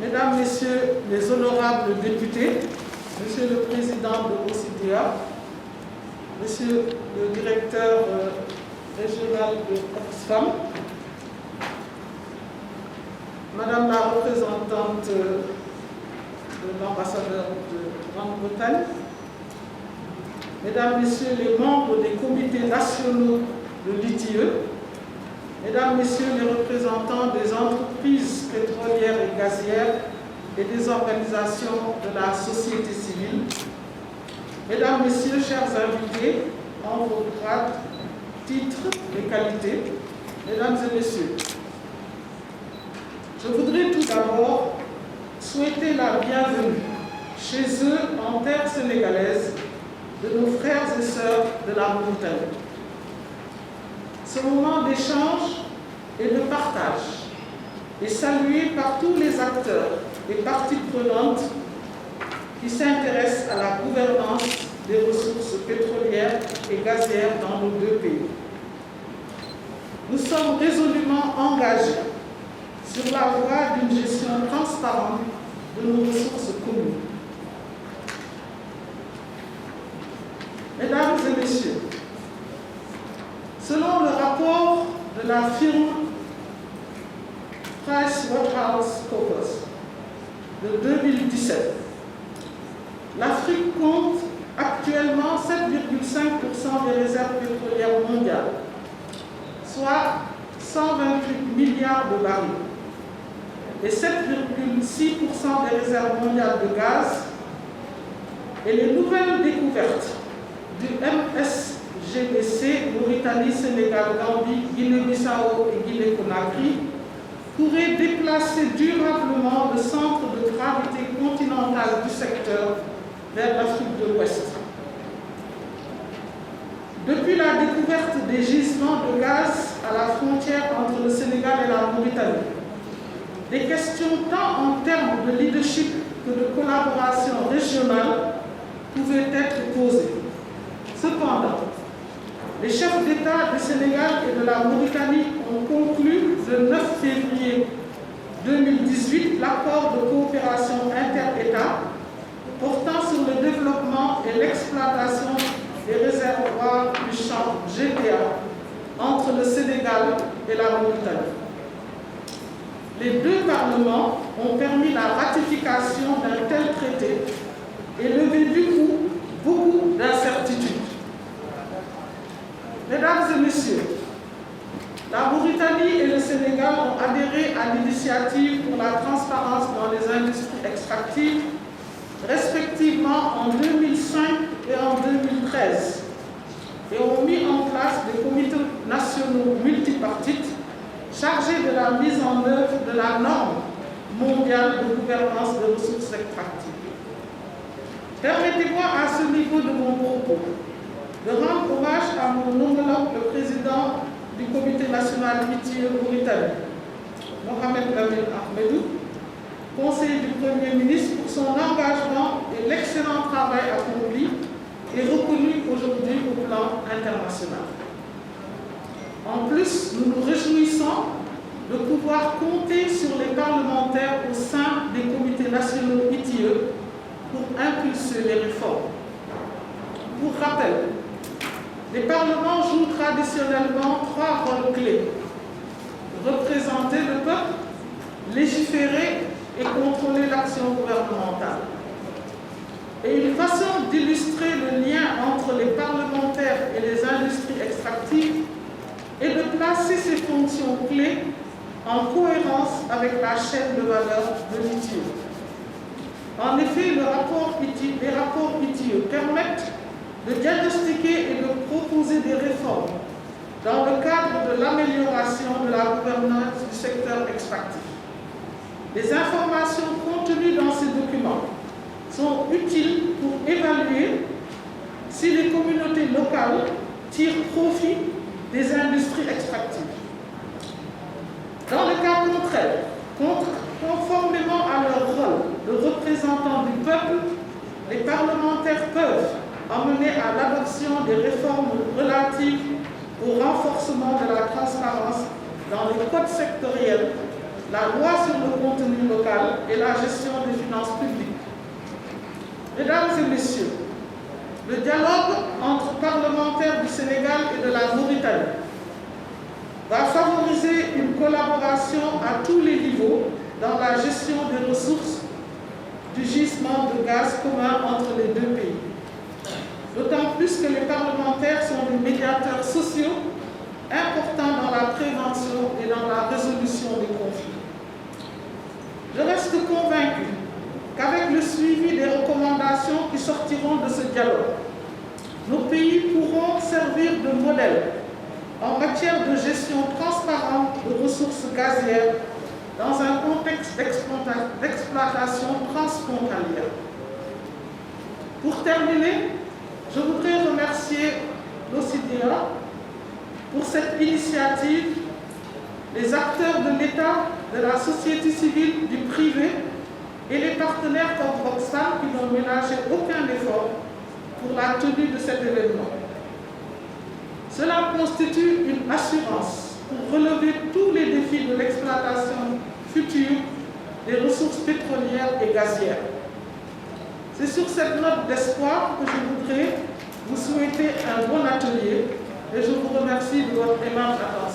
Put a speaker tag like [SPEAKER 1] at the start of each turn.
[SPEAKER 1] Mesdames, Messieurs les honorables députés, Monsieur le Président de l'OCDEA, Monsieur le Directeur régional de Oxfam, Madame la représentante de l'ambassadeur de Grande-Bretagne, Mesdames, Messieurs les membres des comités nationaux de l'ITIE, Mesdames, Messieurs les représentants des entreprises pétrolières et gazières et des organisations de la société civile, Mesdames, Messieurs, chers invités, en vos grades, titres et qualités, Mesdames et Messieurs, je voudrais tout d'abord souhaiter la bienvenue chez eux en terre sénégalaise de nos frères et sœurs de la Mauritanie. Ce moment d'échange et de partage est salué par tous les acteurs et parties prenantes qui s'intéressent à la gouvernance des ressources pétrolières et gazières dans nos deux pays. Nous sommes résolument engagés sur la voie d'une gestion transparente de nos ressources communes. Mesdames et Messieurs, selon le rapport de la firme PricewaterhouseCoopers de 2017, l'Afrique compte actuellement 7,5% des réserves pétrolières mondiales, soit 128 milliards de barils, et 7,6% des réserves mondiales de gaz, et les nouvelles découvertes du MSGBC, Mauritanie, Sénégal, Gambie, Guinée-Bissau et Guinée-Conakry, pourraient déplacer durablement le centre de gravité continentale du secteur vers l'Afrique de l'Ouest. Depuis la découverte des gisements de gaz à la frontière entre le Sénégal et la Mauritanie, des questions tant en termes de leadership que de collaboration régionale pouvaient être posées. Cependant, les chefs d'État du Sénégal et de la Mauritanie ont conclu le 9 février 2018 l'accord de coopération inter-État portant sur le développement et l'exploitation des réservoirs du champ GTA entre le Sénégal et la Mauritanie. Les deux parlements ont permis la ratification d'un tel traité et levé du coup beaucoup d'incertitudes. Mesdames et Messieurs, la Mauritanie et le Sénégal ont adhéré à l'initiative pour la transparence dans les industries extractives, respectivement en 2005 et en 2013, et ont mis en place des comités nationaux multipartites chargés de la mise en œuvre de la norme mondiale de gouvernance des ressources extractives. Permettez-moi à ce niveau de mon propos de rendre hommage à mon homologue, le président du Comité national ITIE Mauritanie, Mohamed Lamine Ahmedou, conseiller du Premier ministre, pour son engagement et l'excellent travail accompli et reconnu aujourd'hui au plan international. En plus, nous nous réjouissons de pouvoir compter sur les parlementaires au sein des comités nationaux ITIE pour impulser les réformes. Pour rappel, les parlements jouent traditionnellement trois rôles clés: représenter le peuple, légiférer et contrôler l'action gouvernementale. Et une façon d'illustrer le lien entre les parlementaires et les industries extractives est de placer ces fonctions clés en cohérence avec la chaîne de valeur de l'ITIE. En effet, les rapports ITIE permettent de diagnostiquer et de proposer des réformes dans le cadre de l'amélioration de la gouvernance du secteur extractif. Les informations contenues dans ces documents sont utiles pour évaluer si les communautés locales tirent profit des industries extractives. Dans le cas contraire, conformément à leur rôle de représentants du peuple, les parlementaires peuvent amener à l'adoption des réformes relatives au renforcement de la transparence dans les codes sectoriels, la loi sur le contenu local et la la gestion des finances publiques. Mesdames et messieurs, le dialogue entre parlementaires du Sénégal et de la Mauritanie va favoriser une collaboration à tous les niveaux dans la gestion des ressources du gisement de gaz commun entre les deux pays. D'autant plus que les parlementaires sont des médiateurs sociaux importants dans la prévention et dans la résolution des conflits. Je reste convaincu qu'avec le suivi des recommandations qui sortiront de ce dialogue, nos pays pourront servir de modèle en matière de gestion transparente de ressources gazières dans un contexte d'exploitation transfrontalière. Pour terminer, je voudrais remercier l'OCDEA pour cette initiative, les acteurs de l'État, de la société civile, du privé et les partenaires comme Roxane qui n'ont ménagé aucun effort pour la tenue de cet événement. Cela constitue une assurance pour relever tous les défis de l'exploitation future des ressources pétrolières et gazières. C'est sur cette note d'espoir que je voudrais vous souhaiter un bon atelier et je vous remercie de votre aimable attention.